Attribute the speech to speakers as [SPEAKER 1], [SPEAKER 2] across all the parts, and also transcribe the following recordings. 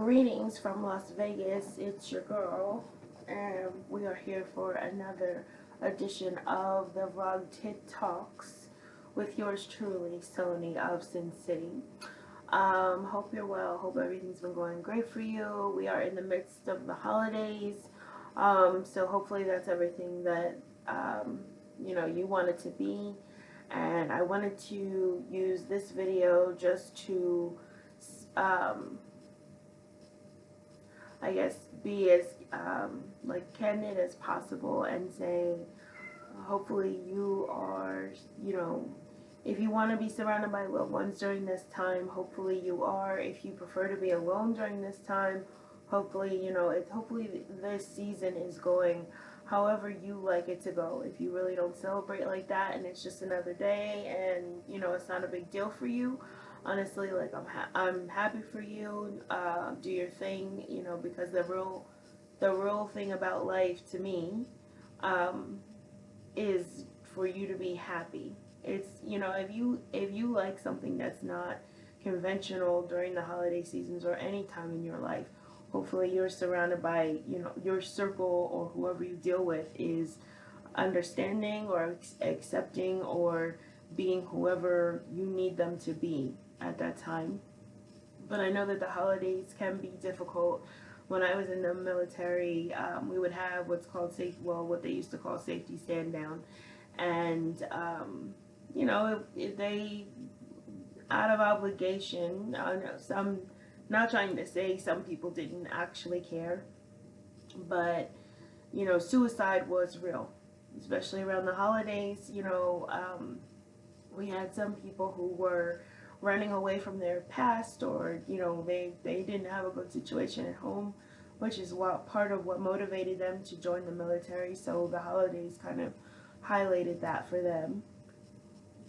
[SPEAKER 1] Greetings from Las Vegas. It's your girl, and we are here for another edition of the Vlog Tit Talks with yours truly, Sony of Sin City. Hope you're well. Hope everything's been going great for you. We are in the midst of the holidays, so hopefully that's everything that you want it to be. And I wanted to use this video just to I guess be as like candid as possible and say hopefully you are, if you want to be surrounded by loved ones during this time, hopefully you are. If you prefer to be alone during this time, hopefully hopefully this season is going however you like it to go. If you really don't celebrate like that and it's just another day and it's not a big deal for you, honestly, like I'm happy for you. Do your thing, because the real thing about life to me is for you to be happy. It's if you like something that's not conventional during the holiday seasons or any time in your life, hopefully you're surrounded by your circle or whoever you deal with is understanding or accepting or being whoever you need them to be at that time. But I know that the holidays can be difficult. When I was in the military, we would have what's called what they used to call safety stand down, and they, out of obligation, I know some, not trying to say some people didn't actually care, but suicide was real, especially around the holidays. We had some people who were running away from their past, or they didn't have a good situation at home, which is part of what motivated them to join the military. So the holidays kind of highlighted that for them,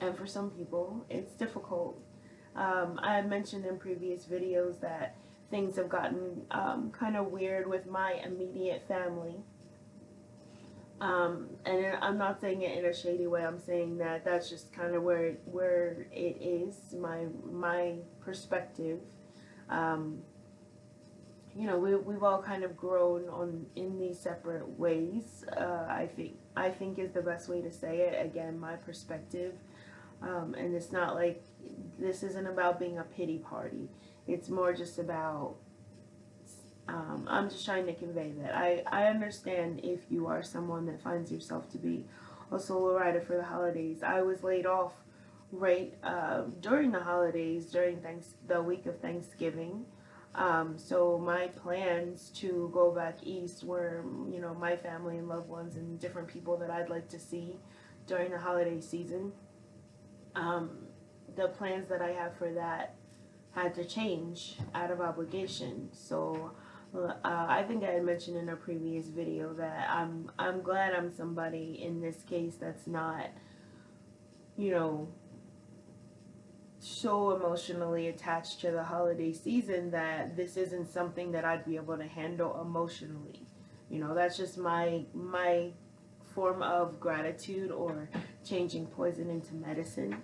[SPEAKER 1] and for some people it's difficult. I had mentioned in previous videos that things have gotten kind of weird with my immediate family. And I'm not saying it in a shady way. I'm saying that that's just kind of where it is, my perspective. We've all kind of grown in these separate ways. I think is the best way to say it. Again, my perspective, and it's not like this isn't about being a pity party. It's more just about. I'm just trying to convey that I understand if you are someone that finds yourself to be a solo rider for the holidays. I was laid off right during the holidays, during the week of Thanksgiving. So my plans to go back east were, my family and loved ones and different people that I'd like to see during the holiday season. The plans that I have for that had to change out of obligation. So I think I had mentioned in a previous video that I'm glad I'm somebody in this case that's not, so emotionally attached to the holiday season that this isn't something that I'd be able to handle emotionally. That's just my form of gratitude, or changing poison into medicine,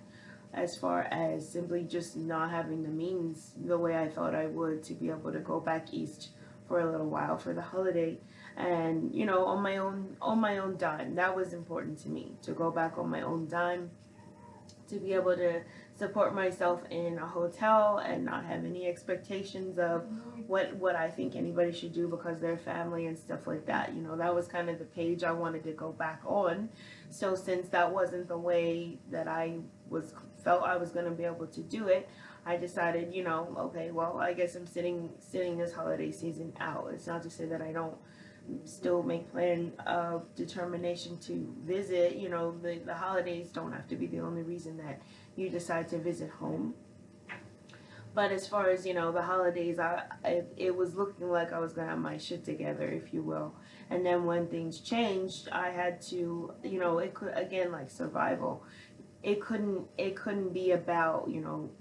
[SPEAKER 1] as far as simply just not having the means the way I thought I would to be able to go back east for a little while for the holiday, and on my own dime. That was important to me, to go back on my own dime, to be able to support myself in a hotel and not have any expectations of what I think anybody should do because they're family and stuff like that. That was kind of the page I wanted to go back on. So since that wasn't the way that I felt I was going to be able to do it, I decided, okay, well, I guess I'm sitting this holiday season out. It's not to say that I don't still make plan of determination to visit. The holidays don't have to be the only reason that you decide to visit home. But as far as, the holidays, it was looking like I was going to have my shit together, if you will. And then when things changed, I had to, it could, again, like survival. It couldn't be about,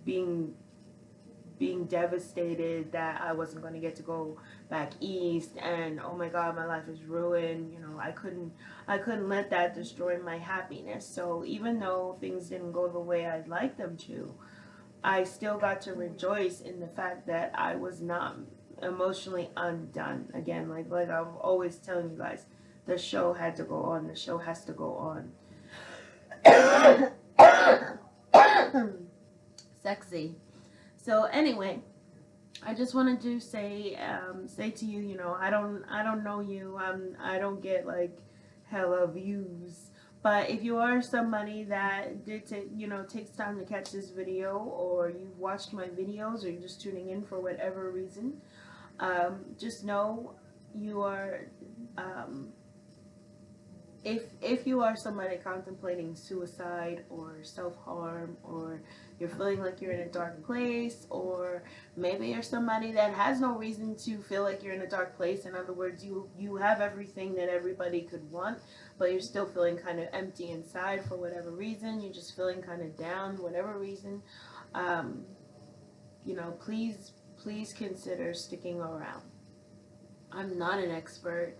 [SPEAKER 1] being devastated that I wasn't going to get to go back east and oh my god, my life is ruined. I couldn't let that destroy my happiness. So even though things didn't go the way I'd like them to, I still got to rejoice in the fact that I was not emotionally undone. Again, like I'm always telling you guys, the show had to go on. The show has to go on. Sexy. So anyway, I just wanted to say to you, I don't know you. I don't get like hella views. But if you are somebody that takes time to catch this video, or you've watched my videos, or you're just tuning in for whatever reason, just know you are, um, if you are somebody contemplating suicide or self-harm, or you're feeling like you're in a dark place, or maybe you're somebody that has no reason to feel like you're in a dark place. In other words, you have everything that everybody could want, but you're still feeling kind of empty inside for whatever reason. You're just feeling kind of down, whatever reason. um, please consider sticking around. I'm not an expert.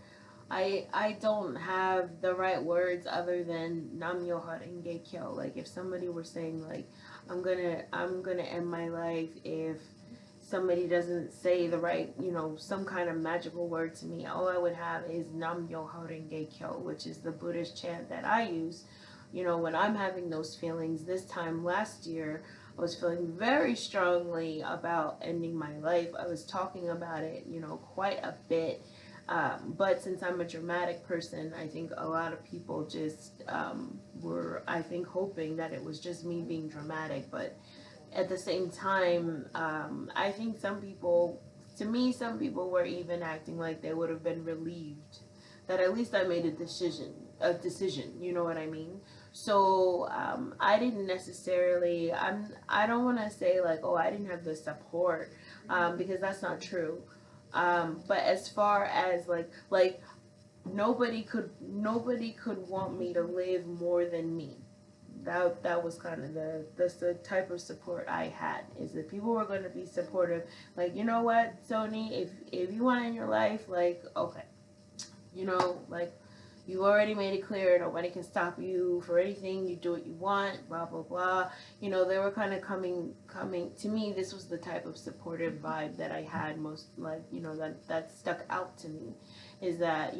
[SPEAKER 1] I don't have the right words other than Nam Myoho Renge Kyo. Like, if somebody were saying like I'm gonna end my life if somebody doesn't say the right, some kind of magical word to me, all I would have is Nam Myoho Renge Kyo, which is the Buddhist chant that I use, when I'm having those feelings. This time last year, I was feeling very strongly about ending my life. I was talking about it, quite a bit. But since I'm a dramatic person, I think a lot of people just were, I think, hoping that it was just me being dramatic. But at the same time, I think some people were even acting like they would have been relieved that at least I made a decision, you know what I mean? So I didn't necessarily, I don't want to say like, oh, I didn't have the support, because that's not true. But as far as like nobody could want me to live more than me. That was kind of the type of support I had, is that people were going to be supportive. Like, you know what, Sony, if you want in your life, like, okay, like, you already made it clear nobody can stop you for anything. You do what you want, blah blah blah. They were kind of coming to me. This was the type of supportive vibe that I had most, like, that stuck out to me, is that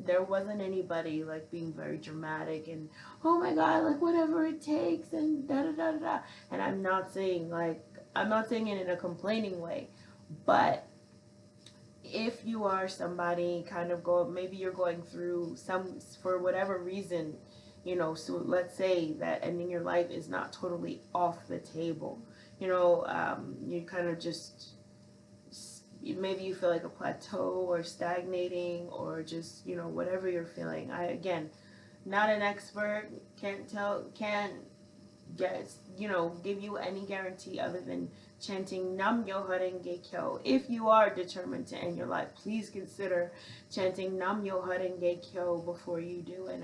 [SPEAKER 1] there wasn't anybody like being very dramatic and, oh my god, like, whatever it takes and da da da da. And I'm not saying it in a complaining way, but if you are somebody maybe you're going through for whatever reason, so let's say that ending your life is not totally off the table. You kind of just, maybe you feel like a plateau or stagnating, or just, whatever you're feeling. I, again, not an expert, can't give you any guarantee other than chanting Nam Myoho Renge Kyo. If you are determined to end your life, please consider chanting Nam Myoho Renge Kyo before you do. And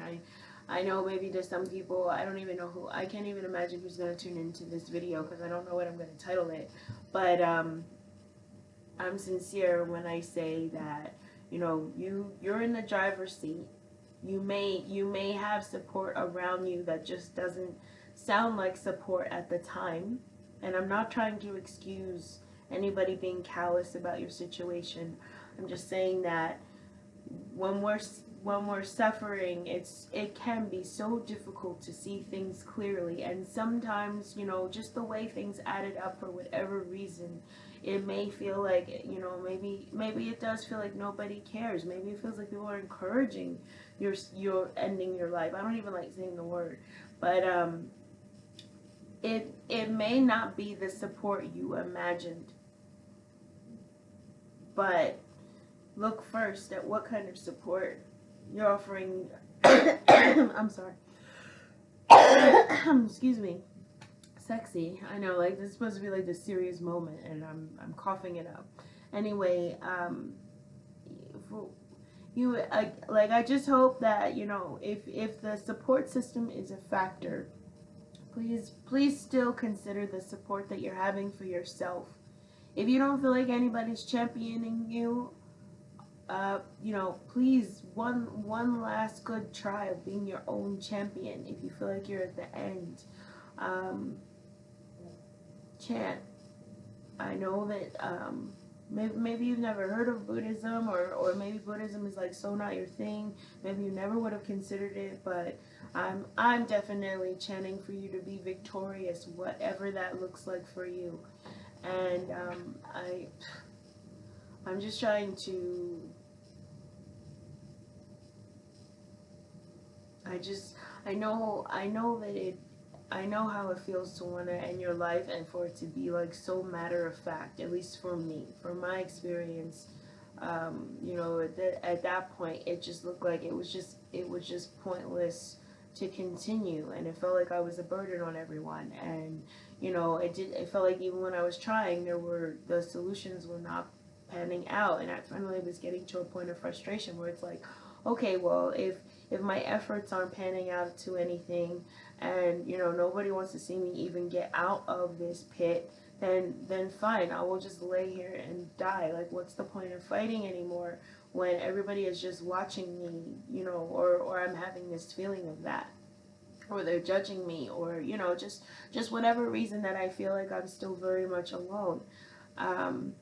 [SPEAKER 1] I know maybe there's some people, I don't even know who, I can't even imagine who's going to tune into this video, because I don't know what I'm going to title it. But I'm sincere when I say that, you're in the driver's seat. You may have support around you that just doesn't sound like support at the time. And I'm not trying to excuse anybody being callous about your situation. I'm just saying that when we're suffering, it can be so difficult to see things clearly. And sometimes, just the way things added up for whatever reason, it may feel like, maybe it does feel like nobody cares. Maybe it feels like people are encouraging your ending your life. I don't even like saying the word, but it may not be the support you imagined. But look first at what kind of support you're offering. I'm sorry. Excuse me. Sexy. I know, like, this is supposed to be like the serious moment, and I'm coughing it up. Anyway, I just hope that, if the support system is a factor, please still consider the support that you're having for yourself. If you don't feel like anybody's championing you, please, one last good try of being your own champion. If you feel like you're at the end, chant. I know that maybe you've never heard of Buddhism, or maybe Buddhism is like so not your thing. Maybe you never would have considered it, but I'm definitely chanting for you to be victorious, whatever that looks like for you. And I'm just trying to. I know that I know how it feels to want to end your life and for it to be like so matter of fact, at least for me, from my experience. At that point, it just looked like it was just pointless to continue, and it felt like I was a burden on everyone. And it felt like even when I was trying, the solutions were not panning out, and I finally was getting to a point of frustration where it's like, okay, well, if my efforts aren't panning out to anything, and nobody wants to see me even get out of this pit, then fine, I will just lay here and die. Like, what's the point of fighting anymore when everybody is just watching me, or I'm having this feeling of that, or they're judging me, or just whatever reason that I feel like I'm still very much alone.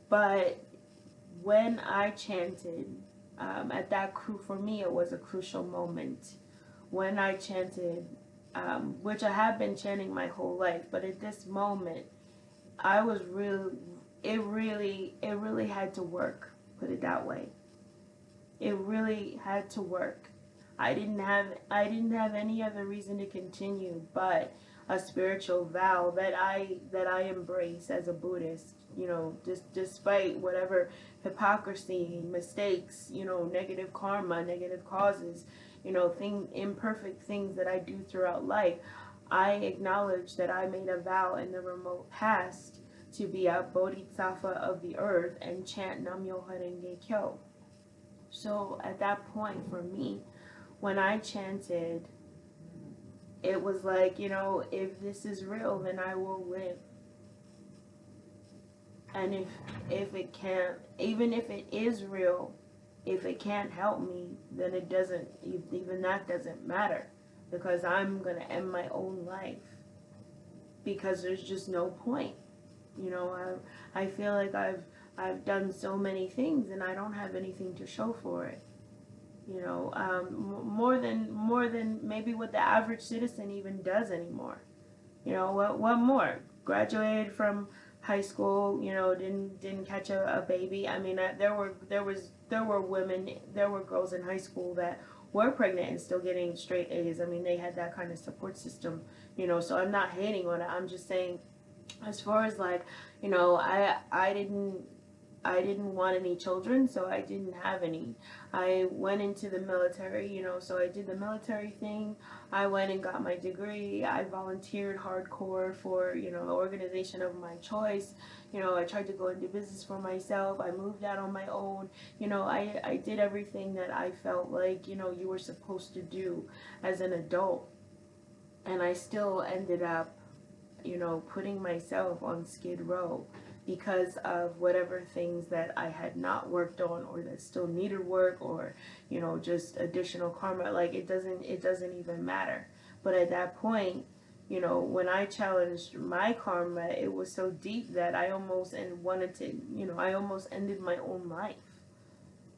[SPEAKER 1] But when I chanted, at that for me, it was a crucial moment when I chanted, which I have been chanting my whole life, but at this moment, I was it really had to work. Put it that way. It really had to work. I didn't have any other reason to continue but a spiritual vow that I embrace as a Buddhist. Despite whatever hypocrisy, mistakes, negative karma, negative causes, imperfect things that I do throughout life, I acknowledge that I made a vow in the remote past to be a bodhisattva of the earth and chant Nam Myoho Renge Kyo. So at that point, for me, when I chanted, it was like, if this is real, then I will live. And if it can't, even if it is real, if it can't help me, then it doesn't, even that doesn't matter, because I'm going to end my own life, because there's just no point. I feel like I've done so many things and I don't have anything to show for it. More than maybe what the average citizen even does anymore. What more? Graduated from high school, didn't catch a baby. I mean, there were women, there were girls in high school that were pregnant and still getting straight A's. I mean, they had that kind of support system, so I'm not hating on it. I'm just saying, as far as like, I didn't want any children, so I didn't have any. I went into the military, so I did the military thing. I went and got my degree. I volunteered hardcore for, the organization of my choice. I tried to go into business for myself. I moved out on my own. I did everything that I felt like, you were supposed to do as an adult. And I still ended up, putting myself on Skid Row because of whatever things that I had not worked on, or that still needed work, or just additional karma. Like, it doesn't even matter. But at that point, when I challenged my karma, it was so deep that I almost I almost ended my own life,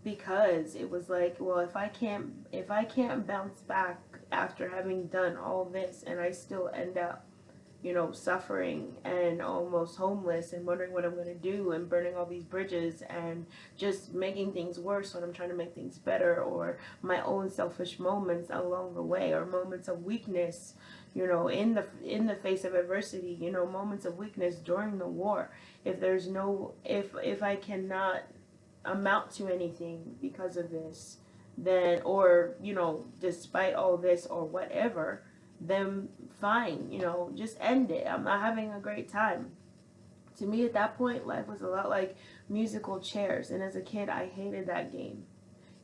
[SPEAKER 1] because it was like, well, if I can't bounce back after having done all this, and I still end up suffering and almost homeless and wondering what I'm going to do, and burning all these bridges and just making things worse when I'm trying to make things better, or my own selfish moments along the way, or moments of weakness, in the face of adversity, moments of weakness during the war. If I cannot amount to anything because of this, then, or despite all this or whatever, then fine, just end it. I'm not having a great time. To me, at that point, life was a lot like musical chairs, and as a kid, I hated that game.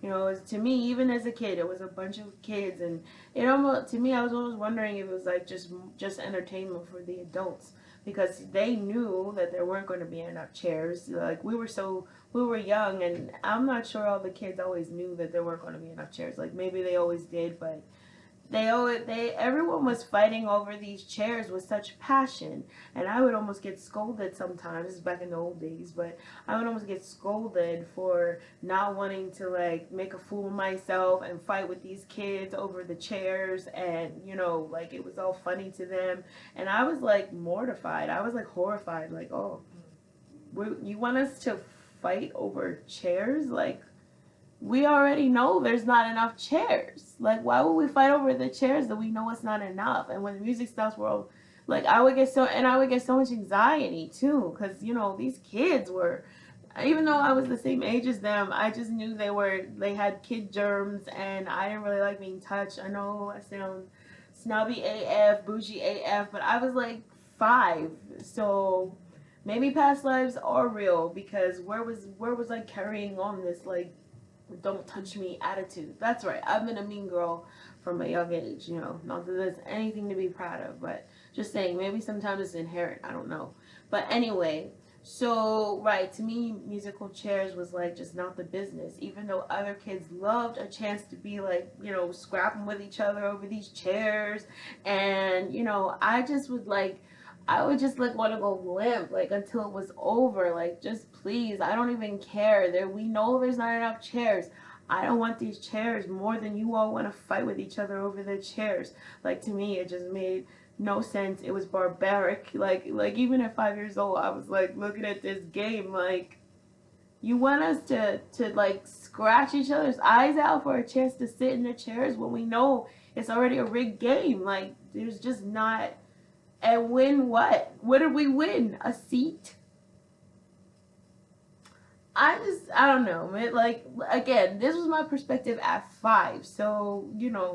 [SPEAKER 1] To me, even as a kid, it was a bunch of kids, and it almost, to me, I was always wondering if it was like just entertainment for the adults, because they knew that there weren't going to be enough chairs. Like, we were young, and I'm not sure all the kids always knew that there weren't going to be enough chairs. Like, maybe they always did, but everyone was fighting over these chairs with such passion, and I would almost get scolded sometimes. This is back in the old days, but I would almost get scolded for not wanting to like make a fool of myself and fight with these kids over the chairs, and like it was all funny to them, and I was like mortified. I was like horrified, like, oh, you want us to fight over chairs? Like, we already know there's not enough chairs. Like, why would we fight over the chairs that we know it's not enough? And when the music stops, we're all, like, I would get so much anxiety too, because these kids were, even though I was the same age as them, I just knew they had kid germs, and I didn't really like being touched. I know I sound snobby AF, bougie AF, but I was like 5, so maybe past lives are real, because where was I carrying on this like don't touch me attitude? That's right. I've been a mean girl from a young age, not that there's anything to be proud of, but just saying, maybe sometimes it's inherent. I don't know. But anyway, so, right, to me, musical chairs was like just not the business, even though other kids loved a chance to be like, scrapping with each other over these chairs. And, I would just like want to go limp like until it was over. Like, just please, I don't even care. We know there's not enough chairs. I don't want these chairs more than you all want to fight with each other over the chairs. Like, to me, it just made no sense. It was barbaric. Like even at 5 years old, I was like looking at this game like, you want us to like scratch each other's eyes out for a chance to sit in the chairs when we know it's already a rigged game. Like, there's just not. And win what? What did we win? A seat? I don't know, man. Like, again, this was my perspective at 5. So,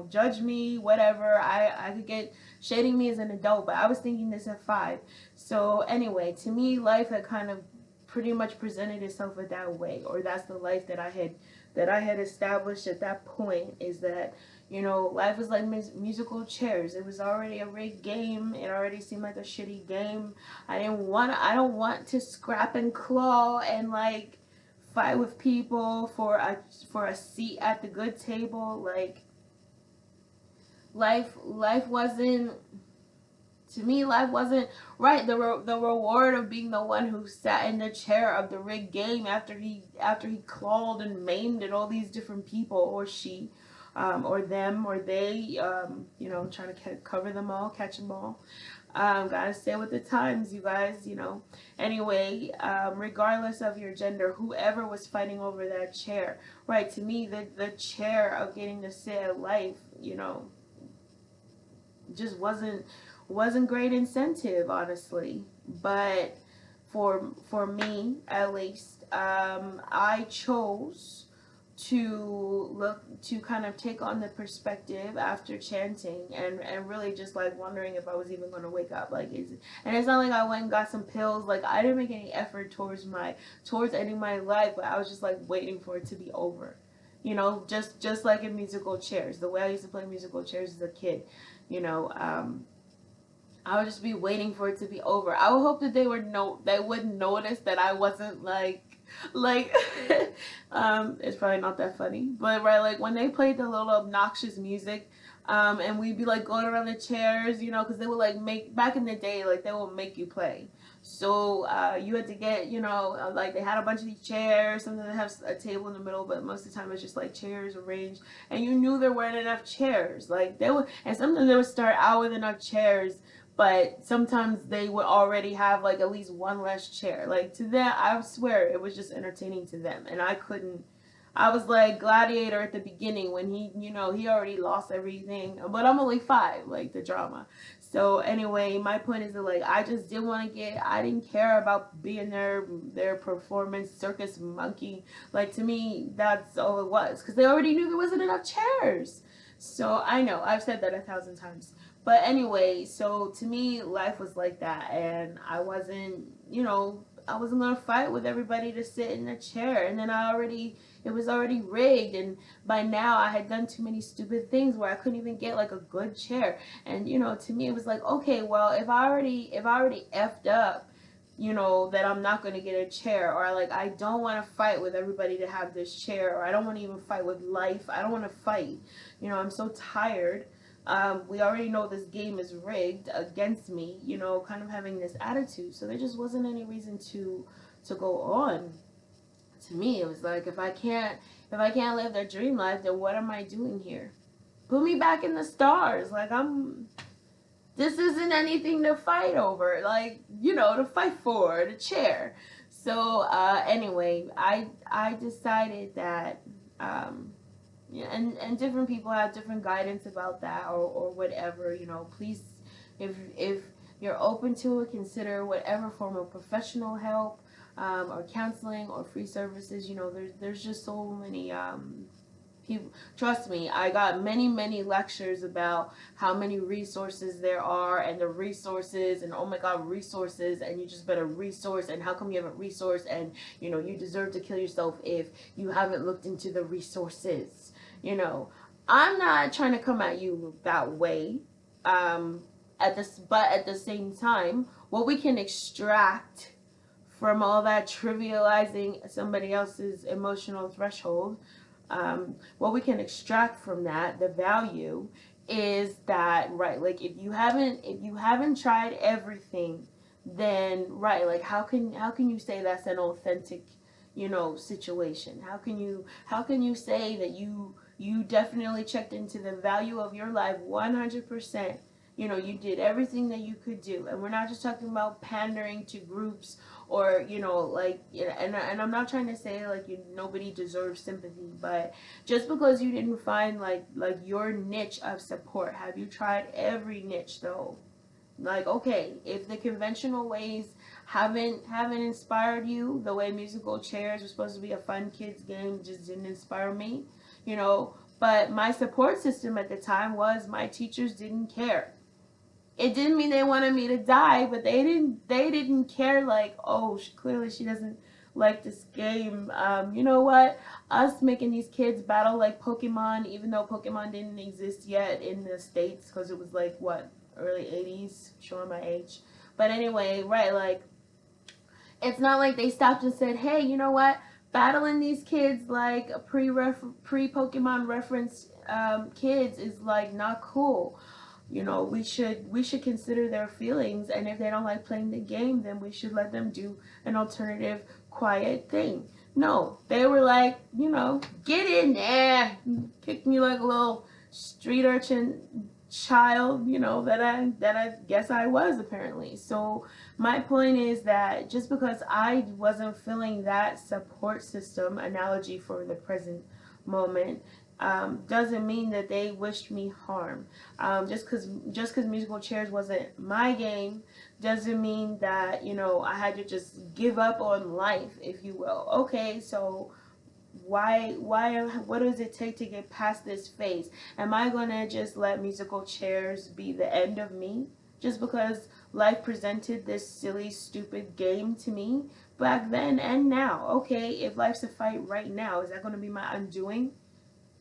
[SPEAKER 1] judge me, whatever. I could get shading me as an adult, but I was thinking this at 5. So, anyway, to me, life had kind of pretty much presented itself in that way, or that's the life that I had established at that point, is that life was like musical chairs. It was already a rigged game. It already seemed like a shitty game. I don't want to scrap and claw and like fight with people for a seat at the good table. Like, life wasn't, to me, life wasn't right. The reward of being the one who sat in the chair of the rigged game after he clawed and maimed at all these different people, or she, or them, or they, trying to cover them all, catch them all. Gotta stay with the times, you guys, Anyway, regardless of your gender, whoever was fighting over that chair, right, to me, the chair of getting to sit at life, just wasn't great incentive, honestly. But for me, at least, I chose to kind of take on the perspective after chanting, and really just like wondering if I was even going to wake up. Like, and it's not like I went and got some pills. Like, I didn't make any effort towards ending my life, but I was just like waiting for it to be over. Just like in musical chairs, the way I used to play musical chairs as a kid, I would just be waiting for it to be over. I would hope that they wouldn't notice that I wasn't like it's probably not that funny, but right, like when they played the little obnoxious music, and we'd be like going around the chairs, because they would like back in the day, like they would make you play. So you had to get, like they had a bunch of these chairs, sometimes they have a table in the middle, but most of the time it's just like chairs arranged, and you knew there weren't enough chairs. Like and sometimes they would start out with enough chairs, but sometimes they would already have like at least one less chair. Like, to them, I swear it was just entertaining to them, and I was like Gladiator at the beginning when he already lost everything, but I'm only 5, like the drama. So anyway, my point is that like I just didn't want to I didn't care about being their performance circus monkey. Like, to me, that's all it was, because they already knew there wasn't enough chairs. So I know I've said that 1,000 times. But anyway, so to me, life was like that, and I wasn't gonna fight with everybody to sit in a chair, and then it was already rigged, and by now I had done too many stupid things where I couldn't even get like a good chair, and to me it was like, okay, well, if I already effed up, that I'm not going to get a chair, or like I don't want to fight with everybody to have this chair, or I don't want to even fight with life. I don't want to fight. I'm so tired. We already know this game is rigged against me, you know, kind of having this attitude. So there just wasn't any reason to go on. To me, it was like, if I can't live their dream life, then what am I doing here? Put me back in the stars. Like, this isn't anything to fight over, like, you know, to fight for the chair. So anyway, I decided that yeah, and different people have different guidance about that, or whatever, you know. Please, if you're open to it, consider whatever form of professional help, or counseling or free services. You know, there's just so many people. Trust me, I got many lectures about how many resources there are, and the resources, and oh my god, resources, and you just better resource, and how come you haven't resourced, and you know, you deserve to kill yourself if you haven't looked into the resources. You know, I'm not trying to come at you that way. um but at the same time, what we can extract from all that trivializing somebody else's emotional threshold, what we can extract from that, the value, is that, right, like, if you haven't tried everything, then right, like, how can you say that's an authentic, you know, situation? How can you say that you definitely checked into the value of your life 100%? You know, you did everything that you could do, and we're not just talking about pandering to groups, or, you know, like, and I'm not trying to say like nobody deserves sympathy, but just because you didn't find like your niche of support, have you tried every niche though? Like, okay, if the conventional ways haven't inspired you, the way musical chairs was supposed to be a fun kids game just didn't inspire me, you know. But my support system at the time was my teachers didn't care. It didn't mean they wanted me to die, but they didn't care. Like, oh, clearly she doesn't like this game. You know what? Us making these kids battle like Pokemon, even though Pokemon didn't exist yet in the States, because it was like, what, early 80s, showing my age. But anyway, right, like, it's not like they stopped and said, hey, you know what? Battling these kids like pre Pokemon reference kids is like not cool. You know, we should consider their feelings, and if they don't like playing the game, then we should let them do an alternative quiet thing. No, they were like, you know, get in there, kick me like a little street urchin child, you know, that I guess I was, apparently. So my point is that just because I wasn't feeling that support system analogy for the present moment, doesn't mean that they wished me harm. Just because musical chairs wasn't my game doesn't mean that, you know, I had to just give up on life, if you will. Okay, so what does it take to get past this phase? Am I gonna just let musical chairs be the end of me just because life presented this silly stupid game to me back then and now? Okay, if life's a fight right now, is that going to be my undoing?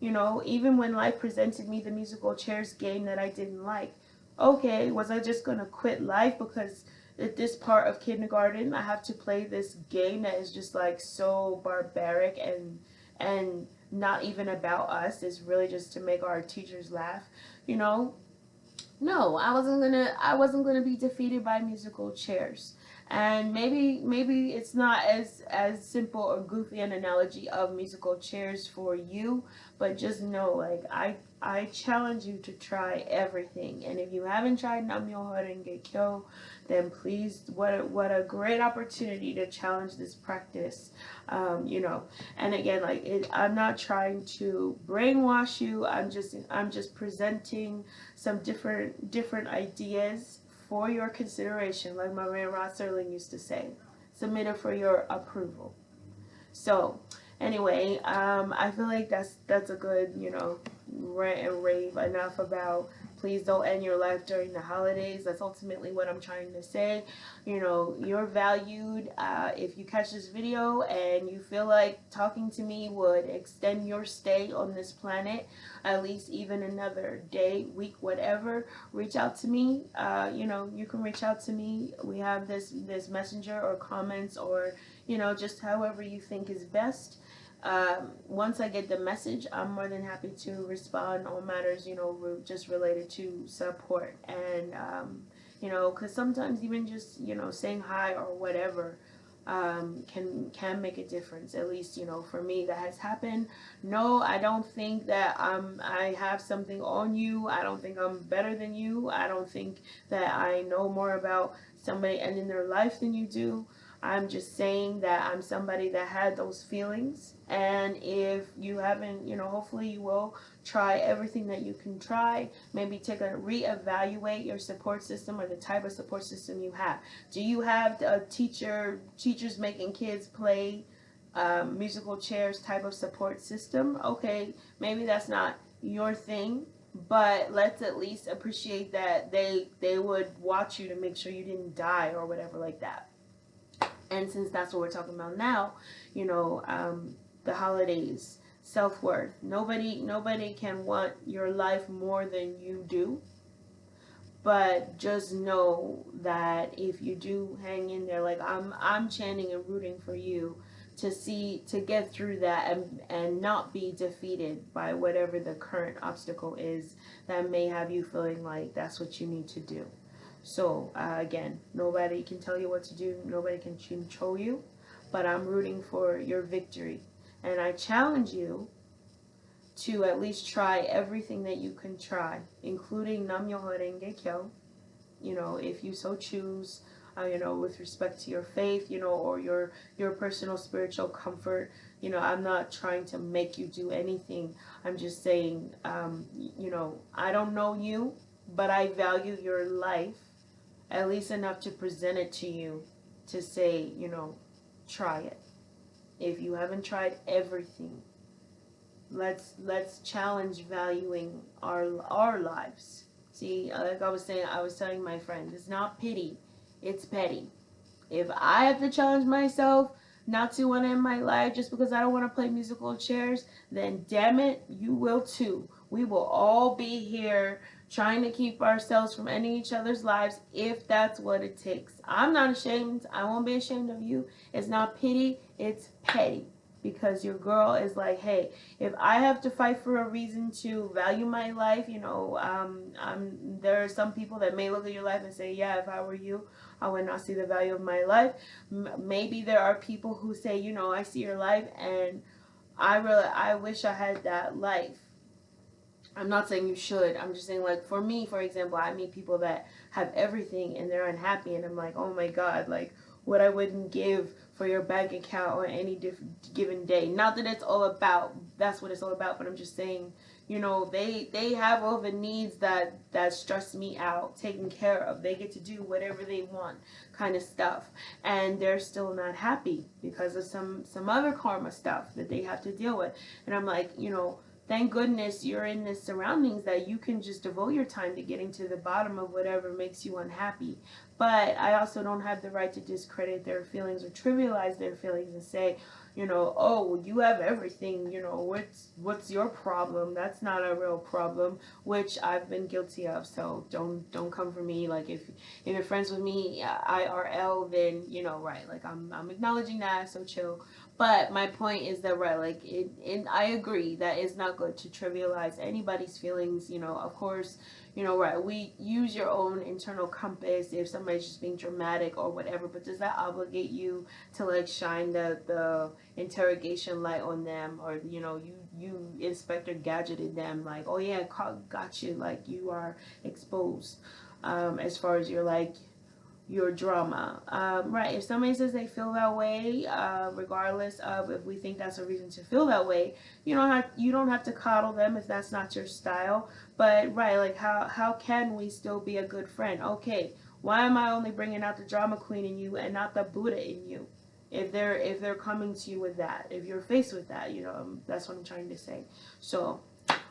[SPEAKER 1] You know, even when life presented me the musical chairs game that I didn't like, okay, was I just gonna quit life because at this part of kindergarten I have to play this game that is just like so barbaric and not even about us? It's really just to make our teachers laugh, you know? No, I wasn't gonna be defeated by musical chairs. And maybe it's not as simple or goofy an analogy of musical chairs for you, but just know, like, I challenge you to try everything. And if you haven't tried Nam Myoho Renge Kyo, then please, what a great opportunity to challenge this practice. You know, and again, like, I'm not trying to brainwash you. I'm just presenting some different ideas for your consideration, like my man Rod Serling used to say, submitted for your approval. So anyway, I feel like that's a good, you know, rant and rave enough about please don't end your life during the holidays. That's ultimately what I'm trying to say. You know, you're valued. If you catch this video and you feel like talking to me would extend your stay on this planet at least even another day, week, whatever, reach out to me. You know, you can reach out to me. We have this messenger or comments, or, you know, just however you think is best. Once I get the message, I'm more than happy to respond on matters, just related to support. And, because sometimes even just, saying hi or whatever can make a difference. At least, for me, that has happened. No, I don't think that I have something on you. I don't think I'm better than you. I don't think that I know more about somebody ending their life than you do. I'm just saying that I'm somebody that had those feelings. And if you haven't, hopefully you will try everything that you can try. Maybe take a reevaluate your support system or the type of support system you have. Do you have a teachers making kids play musical chairs type of support system? Okay, maybe that's not your thing, but let's at least appreciate that they would watch you to make sure you didn't die or whatever like that. And since that's what we're talking about now, the holidays, self-worth. Nobody can want your life more than you do. But just know that if you do hang in there, like I'm chanting and rooting for you to get through that and not be defeated by whatever the current obstacle is that may have you feeling like that's what you need to do. So, again, nobody can tell you what to do. Nobody can control you. But I'm rooting for your victory. And I challenge you to at least try everything that you can try, including Nam Myoho Renge Kyo, if you so choose, with respect to your faith, or your personal spiritual comfort. I'm not trying to make you do anything. I'm just saying, I don't know you, but I value your life at least enough to present it to you to say, try it. If you haven't tried everything, let's challenge valuing our lives. See, like I was saying, I was telling my friends, it's not pity, it's petty. If I have to challenge myself not to want to end my life just because I don't want to play musical chairs, then damn it, you will too. We will all be here trying to keep ourselves from ending each other's lives if that's what it takes. I'm not ashamed. I won't be ashamed of you. It's not pity, it's petty. Because your girl is like, hey, if I have to fight for a reason to value my life, there are some people that may look at your life and say, yeah, if I were you, I would not see the value of my life. Maybe there are people who say, I see your life and I wish I had that life. I'm not saying you should. I'm just saying, like, for me, for example, I meet people that have everything and they're unhappy, and I'm like, oh my God, like, what I wouldn't give for your bank account on any given day. Not that it's all about, that's what it's all about, but I'm just saying, they have all the needs that stress me out taken care of. They get to do whatever they want kind of stuff, and they're still not happy because of some other karma stuff that they have to deal with. And I'm like, thank goodness you're in the surroundings that you can just devote your time to getting to the bottom of whatever makes you unhappy. But I also don't have the right to discredit their feelings or trivialize their feelings and say, oh, you have everything, what's your problem? That's not a real problem, which I've been guilty of. So don't come for me. Like, if you're friends with me IRL, then right, like I'm acknowledging that, so chill. But my point is that, right, like, I agree that it's not good to trivialize anybody's feelings. Of course, right, we use your own internal compass if somebody's just being dramatic or whatever, but does that obligate you to, like, shine the interrogation light on them, or, you Inspector Gadgeted them, like, oh yeah, got you, like, you are exposed, as far as your drama. Right, if somebody says they feel that way, regardless of if we think that's a reason to feel that way, you don't have to coddle them if that's not your style. But right, like, how can we still be a good friend? Okay, why am I only bringing out the drama queen in you and not the Buddha in you? If they're coming to you with that, if you're faced with that, that's what I'm trying to say. So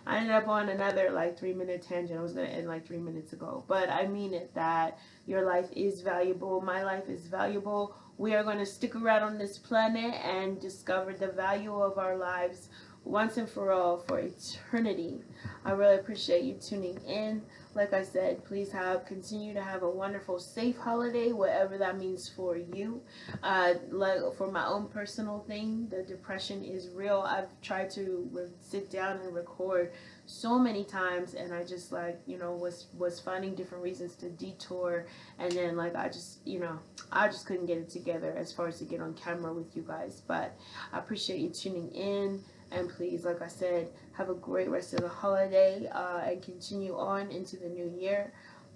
[SPEAKER 1] I ended up on another, like, 3-minute tangent. I was going to end like 3 minutes ago. But I mean it, that your life is valuable. My life is valuable. We are going to stick around on this planet and discover the value of our lives once and for all for eternity. I really appreciate you tuning in. Like I said, please continue to have a wonderful, safe holiday, whatever that means for you. Like for my own personal thing, the depression is real. I've tried to sit down and record so many times, and I just was finding different reasons to detour, and then I just couldn't get it together as far as to get on camera with you guys. But I appreciate you tuning in. And please, like I said, have a great rest of the holiday and continue on into the new year.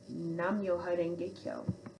[SPEAKER 1] Nam yo harenge kyo.